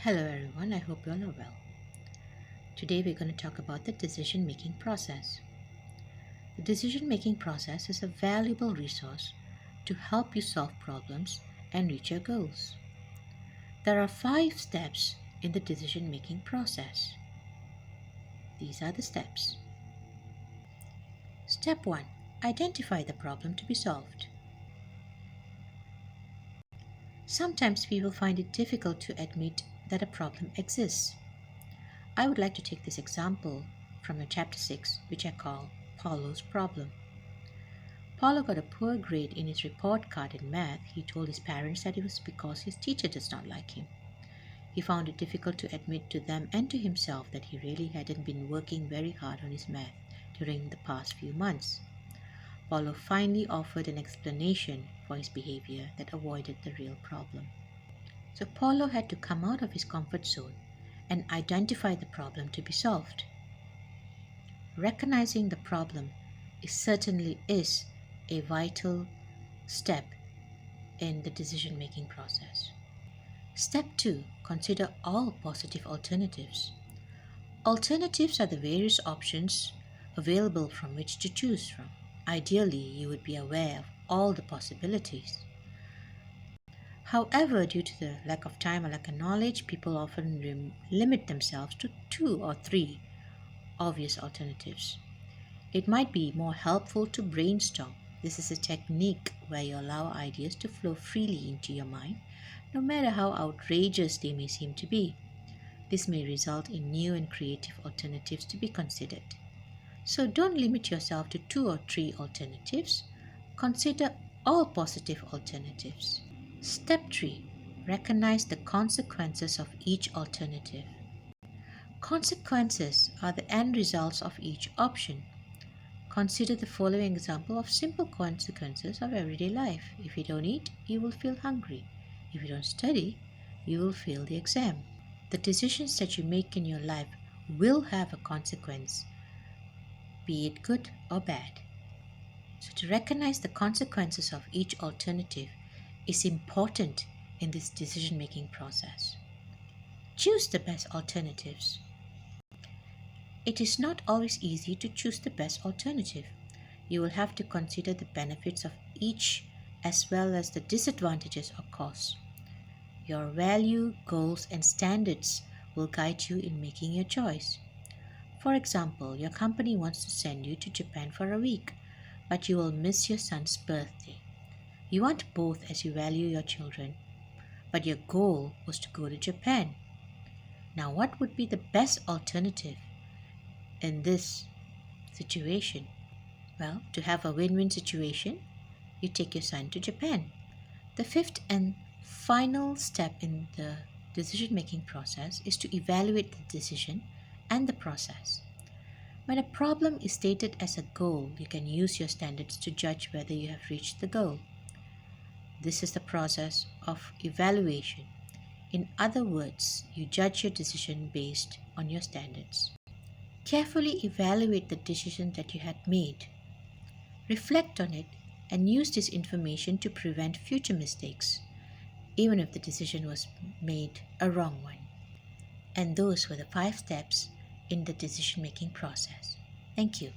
Hello everyone, I hope you all are well. Today we're going to talk about the decision making process. The decision making process is a valuable resource to help you solve problems and reach your goals. There are 5 steps in the decision making process. These are the steps. Step 1. Identify the problem to be solved. Sometimes people find it difficult to admit that a problem exists. I would like to take this example from chapter 6, which I call Paulo's problem. Paulo got a poor grade in his report card in math. He told his parents that it was because his teacher does not like him. He found it difficult to admit to them and to himself that he really hadn't been working very hard on his math during the past few months. Paulo finally offered an explanation for his behavior that avoided the real problem. So Paulo had to come out of his comfort zone and identify the problem to be solved. Recognizing the problem certainly is a vital step in the decision making process. Step 2. Consider all positive alternatives. Alternatives are the various options available from which to choose from. Ideally, you would be aware of all the possibilities. However, due to the lack of time or lack of knowledge, people often limit themselves to 2 or 3 obvious alternatives. It might be more helpful to brainstorm. This is a technique where you allow ideas to flow freely into your mind, no matter how outrageous they may seem to be. This may result in new and creative alternatives to be considered. So don't limit yourself to 2 or 3 alternatives. Consider all positive alternatives. Step 3. Recognize the consequences of each alternative. Consequences are the end results of each option. Consider the following example of simple consequences of everyday life. If you don't eat, you will feel hungry. If you don't study, you will fail the exam. The decisions that you make in your life will have a consequence, be it good or bad. So to recognize the consequences of each alternative is important in this decision-making process. Choose the best alternatives. It is not always easy to choose the best alternative. You will have to consider the benefits of each as well as the disadvantages or costs. Your value, goals, and standards will guide you in making your choice. For example, your company wants to send you to Japan for a week, but you will miss your son's birthday. You want both as you value your children, but your goal was to go to Japan. Now, what would be the best alternative in this situation? Well, to have a win-win situation, you take your son to Japan. The 5th and final step in the decision-making process is to evaluate the decision and the process. When a problem is stated as a goal, you can use your standards to judge whether you have reached the goal. This is the process of evaluation. In other words, you judge your decision based on your standards. Carefully evaluate the decision that you had made. Reflect on it and use this information to prevent future mistakes, even if the decision was made a wrong one. And those were the 5 steps in the decision-making process. Thank you.